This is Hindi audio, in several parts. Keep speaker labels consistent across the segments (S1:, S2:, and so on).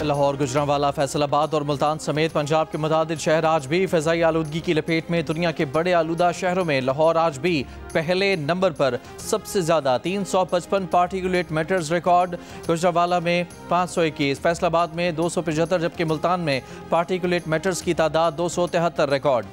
S1: लाहौर, गुजरांवाला, फैसलाबाद और मुल्तान समेत पंजाब के मुतादिद शहर आज भी फ़िज़ाई आलूदगी की लपेट में। दुनिया के बड़े आलूदा शहरों में लाहौर आज भी पहले नंबर पर, सबसे ज़्यादा 355 पार्टिकुलेट मैटर्स रिकॉर्ड। गुजरांवाला में 521, फैसलाबाद में 275, जबकि मुल्तान में पार्टिकुलेट मैटर्स की तादाद 273 रिकॉर्ड।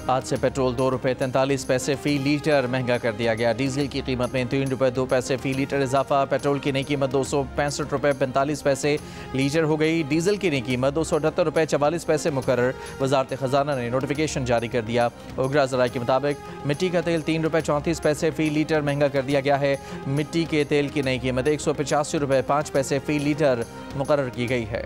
S1: आज से पेट्रोल ₹2.43 फ़ी लीटर महंगा कर दिया गया। डीजल की कीमत में ₹3.02 फ़ी लीटर इजाफा। पेट्रोल की नई कीमत ₹265.45 लीटर हो गई। डीजल की नई कीमत ₹278.44 मुकर्रर। वजारत खजाना ने नोटिफिकेशन जारी कर दिया। ओगरा ज़राए के मुताबिक मिट्टी का तेल ₹3.34 फ़ी लीटर महंगा कर दिया गया है। मिट्टी के तेल की नई कीमत ₹185.05 फ़ी लीटर मुकर्रर की गई है।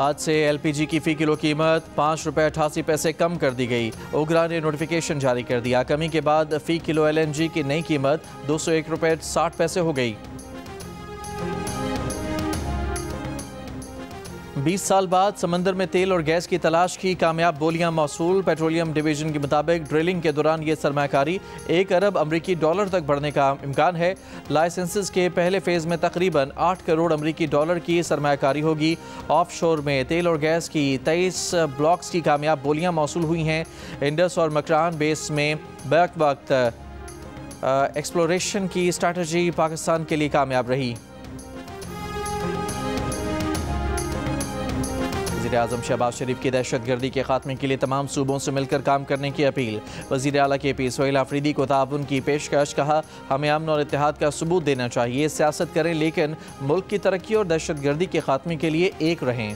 S1: आज से LPG की फ़ी किलो कीमत ₹5.88 कम कर दी गई। ओगरा ने नोटिफिकेशन जारी कर दिया। कमी के बाद फ़ी किलो LNG की नई कीमत ₹201.60 हो गई। 20 साल बाद समंदर में तेल और गैस की तलाश की कामयाब बोलियां मौसूल। पेट्रोलियम डिवीजन के मुताबिक ड्रिलिंग के दौरान ये सरमाकारी $1 अरब अमरीकी डॉलर तक बढ़ने का इम्कान है। लाइसेंसेस के पहले फेज़ में तकरीबन $8 करोड़ अमरीकी डॉलर की सरमाकारी होगी। ऑफशोर में तेल और गैस की 23 ब्लॉक्स की कामयाब बोलियां मौसूल हुई हैं। इंडस और मकरान बेस में बैक वक्त एक्सप्लोरेशन की स्ट्रैटेजी पाकिस्तान के लिए कामयाब रही। वज़ीर-ए-आज़म शहबाज शरीफ की दहशतगर्दी के खात्मे के लिए तमाम सूबों से मिलकर काम करने की अपील। वज़ीर आला KP सोहेल आफरीदी को ताउन की पेशकश। कहा, हमें अमन और इत्तेहाद का सबूत देना चाहिए। सियासत करें लेकिन मुल्क की तरक्की और दहशतगर्दी के खात्मे के लिए एक रहें।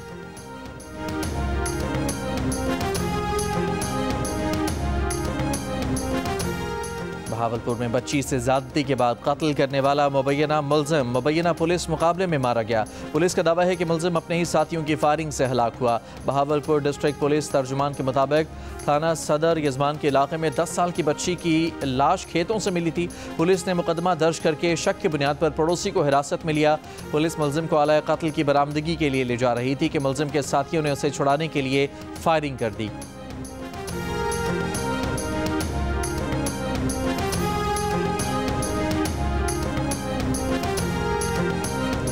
S1: बहावलपुर में बच्ची से ज़्यादती के बाद कत्ल करने वाला मुबैना पुलिस मुकाबले में मारा गया। पुलिस का दावा है कि मुलजिम अपने ही साथियों की फायरिंग से हलाक हुआ। बहावलपुर डिस्ट्रिक्ट पुलिस तर्जुमान के मुताबिक थाना सदर यजमान के इलाके में 10 साल की बच्ची की लाश खेतों से मिली थी। पुलिस ने मुकदमा दर्ज करके शक की बुनियाद पर पड़ोसी को हिरासत में लिया। पुलिस मुलजिम को आला कत्ल की बरामदगी के लिए ले जा रही थी कि मुलजिम के साथियों ने उसे छुड़ाने के लिए फायरिंग कर दी।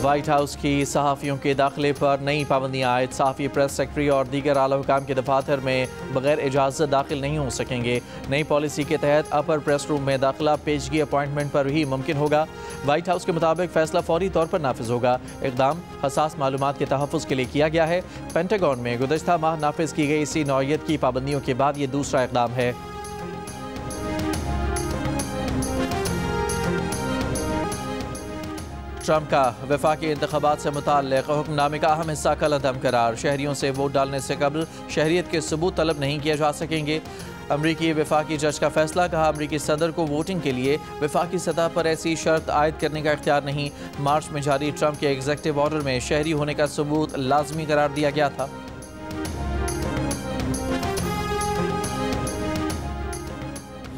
S1: व्हाइट हाउस की सहाफ़ियों के दाखिले पर नई पाबंदियाँ आयद। सहाफ़ी, प्रेस सेक्रेटरी और दीगर आला हुकाम के दफातर में बगैर इजाज़त दाखिल नहीं हो सकेंगे। नई पॉलिसी के तहत अपर प्रेस रूम में दाखिला पेशगी अपॉइंटमेंट पर ही मुमकिन होगा। व्हाइट हाउस के मुताबिक फैसला फौरी तौर पर नाफिज होगा। इक़दाम हसास मालूमात के तहफ़्फ़ुज़ के लिए किया गया है। पेंटागन में गुज़श्ता माह नाफिज की गई इसी नौइयत की पाबंदियों के बाद ये दूसरा इक़दाम है। ट्रंप का वफाकी इंतखाबात से मुताल्लिक़ हुक्मनामे का अहम हिस्सा कल अदम करार। शहरियों से वोट डालने से कबल शहरियत के सबूत तलब नहीं किए जा सकेंगे। अमरीकी वफाकी जज का फैसला। कहा, अमरीकी सदर को वोटिंग के लिए वफाकी सतह पर ऐसी शर्त आयद करने का इख्तियार नहीं। मार्च में जारी ट्रंप के एग्जीक्यूटिव ऑर्डर में शहरी होने का सबूत लाजमी करार दिया गया था।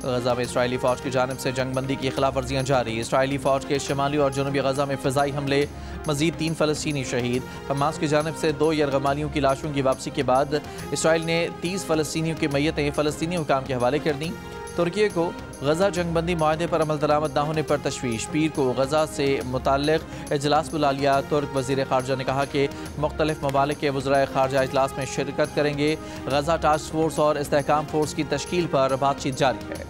S1: गजा में इसराइली फ़ौज की जानिब से जंगबंदी की खिलाफ वर्जियाँ जारी। इसराइली फ़ौज के शुमाली और जनूबी गजा में फ़िज़ाई हमले। मज़ीद 3 फ़लस्तीनी शहीद। हमास की जानिब से 2 यरगमालियों की लाशों की वापसी के बाद इसराइल ने 30 फ़लस्तीनियों की मैयतें फ़लस्तीनी हुकाम के हवाले कर दी। तुर्की को गजा जंगबंदी माहदे पर अमल दरामद न होने पर तशवीश। पीर को गजा से मुताल्लिक़ इजलास बुला लिया। तुर्क वज़ीर ख़ारजा ने कहा कि मुख्तलिफ़ ममालिक के वज़राए ख़ारजा इजलास में शिरकत करेंगे। गजा टास्क फ़ोर्स और इस्तेहकाम फ़ोर्स की तश्कील पर बातचीत जारी है।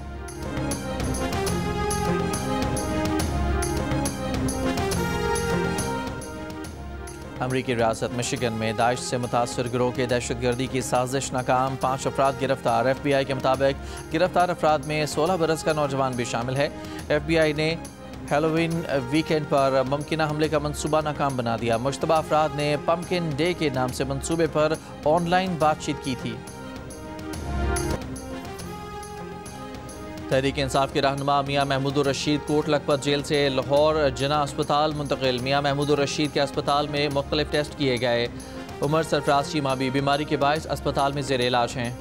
S1: अमरीकी रियासत मिशिगन में दाइश से मुतासर गिरोह के दहशतगर्दी की साजिश नाकाम। 5 अफराद गिरफ्तार। FBI के मुताबिक गिरफ्तार अफराद में 16 बरस का नौजवान भी शामिल है। FBI ने हैलोवीन वीकेंड पर मुमकिना हमले का मंसूबा नाकाम बना दिया। मुश्तबा अफराद ने पम्पकिन डे के नाम से मंसूबे पर ऑनलाइन बातचीत की थी। तहरीक इंसाफ के रहनुमा मियाँ महमूदुर रशीद कोट लखपत जेल से लाहौर जिना अस्पताल मुंतकिल। मियाँ महमूदुर रशीद के अस्पताल में मुख्तलिफ टेस्ट किए गए। उमर सरफराज चीमा भी बीमारी के बायस अस्पताल में ज़ेर इलाज हैं।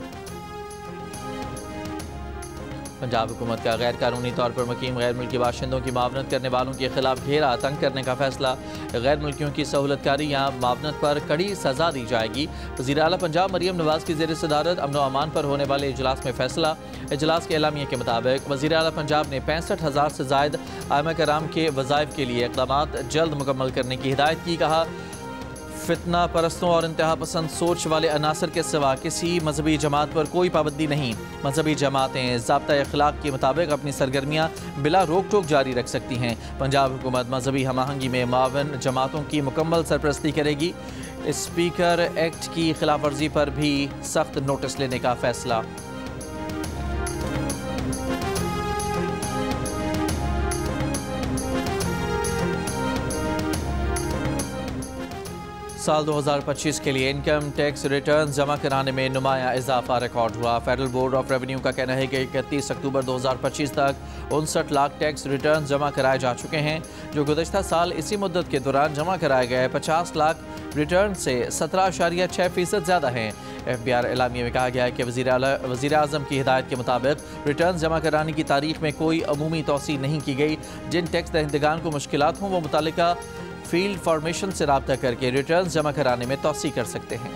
S1: पंजाब हुकूमत का गैर कानूनी तौर पर मुकीम गैर मुल्की बाशिंदों की मावनत करने वालों के खिलाफ घेरा तंग करने का फैसला। गैर मुल्कियों की सहूलतकारी या मावनत पर कड़ी सजा दी जाएगी। वज़ीर आला पंजाब मरीम नवाज की ज़ेर सदारत अमन व अमान पर होने वाले इजलास में फैसला। इजलास के एलामिया के मुताबिक वज़ीर आला पंजाब ने 65,000 से ज़ायद आइमा कराम के वज़ाइफ के लिए इक़दामात जल्द मुकम्मल करने की हिदायत की। कहा, फितना परस्तों और इंतहा पसंद सोच वाले अनासर के सिवा किसी मजहबी जमात पर कोई पाबंदी नहीं। मजहबी जमातें ज़ाब्ता अखलाक के मुताबिक अपनी सरगर्मियाँ बिला रोक टोक जारी रख सकती हैं। पंजाब हुकूमत मजहबी हमआहंगी में मावन जमातों की मुकम्मल सरपरस्ती करेगी। स्पीकर एक्ट की खिलाफ वर्जी पर भी सख्त नोटिस लेने का फैसला। साल 2025 के लिए इनकम टैक्स रिटर्न जमा कराने में नुमाया इजाफा रिकॉर्ड हुआ। फेडरल बोर्ड ऑफ रेवेन्यू का कहना है कि 31 अक्टूबर 2025 तक 59 लाख टैक्स रिटर्न जमा कराए जा चुके हैं, जो गुज़श्ता साल इसी मुद्दत के दौरान जमा कराए गए 50 लाख रिटर्न से 17.6% ज़्यादा हैं। FBR एलामिया में कहा गया है कि वज़ीर आज़म की हिदायत के मुताबिक रिटर्न जमा कराने की तारीख में कोई अमूमी तौसी नहीं की गई। जिन टैक्स दहिंदगान को मुश्किलात हों वो मुतालिका फील्ड फॉर्मेशन से रब्ता करके रिटर्न जमा कराने में तौसी कर सकते हैं।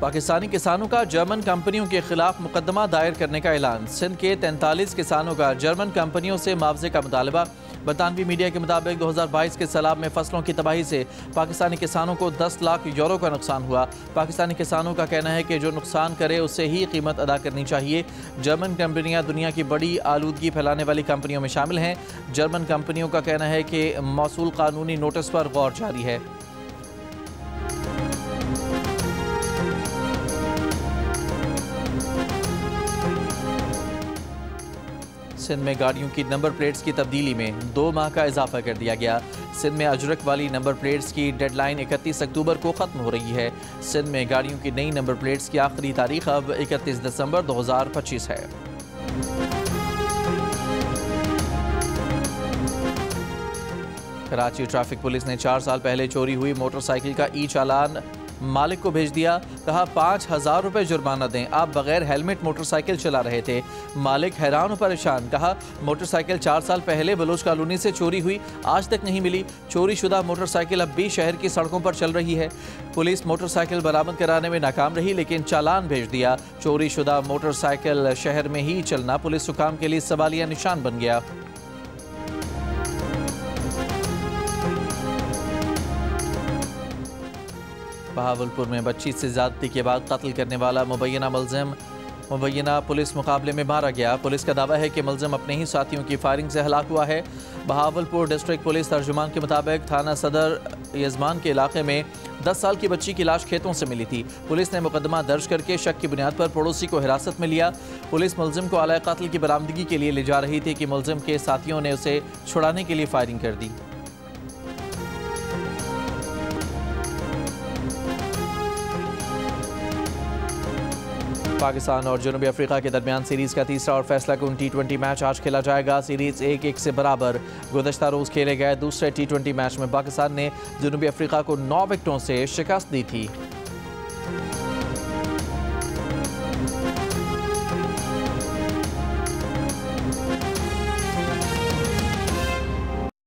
S1: पाकिस्तानी किसानों का जर्मन कंपनियों के खिलाफ मुकदमा दायर करने का ऐलान। सिंध के 43 किसानों का जर्मन कंपनियों से मुआवजे का मुतालबा। बरतानवी मीडिया के मुताबिक 2022 के सैलाब में फसलों की तबाही से पाकिस्तानी किसानों को 10 लाख यूरो का नुकसान हुआ। पाकिस्तानी किसानों का कहना है कि जो नुकसान करे उससे ही कीमत अदा करनी चाहिए। जर्मन कंपनियां दुनिया की बड़ी आलूदगी फैलाने वाली कंपनियों में शामिल हैं। जर्मन कंपनियों का कहना है कि मौसूल कानूनी नोटिस पर गौर जारी है। सिंध में गाड़ियों की नंबर प्लेट्स की तब्दीली में 2 माह का इजाफा कर दिया गया। सिंध में अजरक वाली नंबर प्लेट्स की डेडलाइन 31 अक्टूबर को ख़त्म हो रही है। सिंध में गाड़ियों की नई नंबर प्लेट्स की आखिरी तारीख अब 31 दिसंबर 2025 है। कराची ट्रैफिक पुलिस ने 4 साल पहले चोरी हुई मोटरसाइकिल का ई चालान मालिक को भेज दिया। कहा, 5,000 रुपये जुर्माना दें, आप बगैर हेलमेट मोटरसाइकिल चला रहे थे। मालिक हैरान और परेशान। कहा, मोटरसाइकिल 4 साल पहले बलोच कॉलोनी से चोरी हुई, आज तक नहीं मिली। चोरी शुदा मोटरसाइकिल अब भी शहर की सड़कों पर चल रही है। पुलिस मोटरसाइकिल बरामद कराने में नाकाम रही, लेकिन चालान भेज दिया। चोरी शुदा मोटरसाइकिल शहर में ही चलना पुलिस हुकाम के लिए सवालिया निशान बन गया। बहावलपुर में बच्ची से ज़्यादती के बाद कत्ल करने वाला मुबैना मुलजिम मुबैना पुलिस मुकाबले में मारा गया। पुलिस का दावा है कि मुलजिम अपने ही साथियों की फायरिंग से हलाक हुआ है। बहावलपुर डिस्ट्रिक्ट पुलिस तर्जुमान के मुताबिक थाना सदर यजमान के इलाके में 10 साल की बच्ची की लाश खेतों से मिली थी। पुलिस ने मुकदमा दर्ज करके शक की बुनियाद पर पड़ोसी को हिरासत में लिया। पुलिस मुलजिम को आला कत्ल की बरामदगी के लिए ले जा रही थी कि मुलजिम के साथियों ने उसे छुड़ाने के लिए फायरिंग कर दी। पाकिस्तान और जनूबी अफ्रीका के दरमियान सीरीज़ का तीसरा और फैसला कुन T20 मैच आज खेला जाएगा। सीरीज़ 1-1 से बराबर गुज़श्ता रोज़ खेले गए दूसरे T20 मैच में पाकिस्तान ने जनूबी अफ्रीका को 9 विकेटों से शिकस्त दी थी।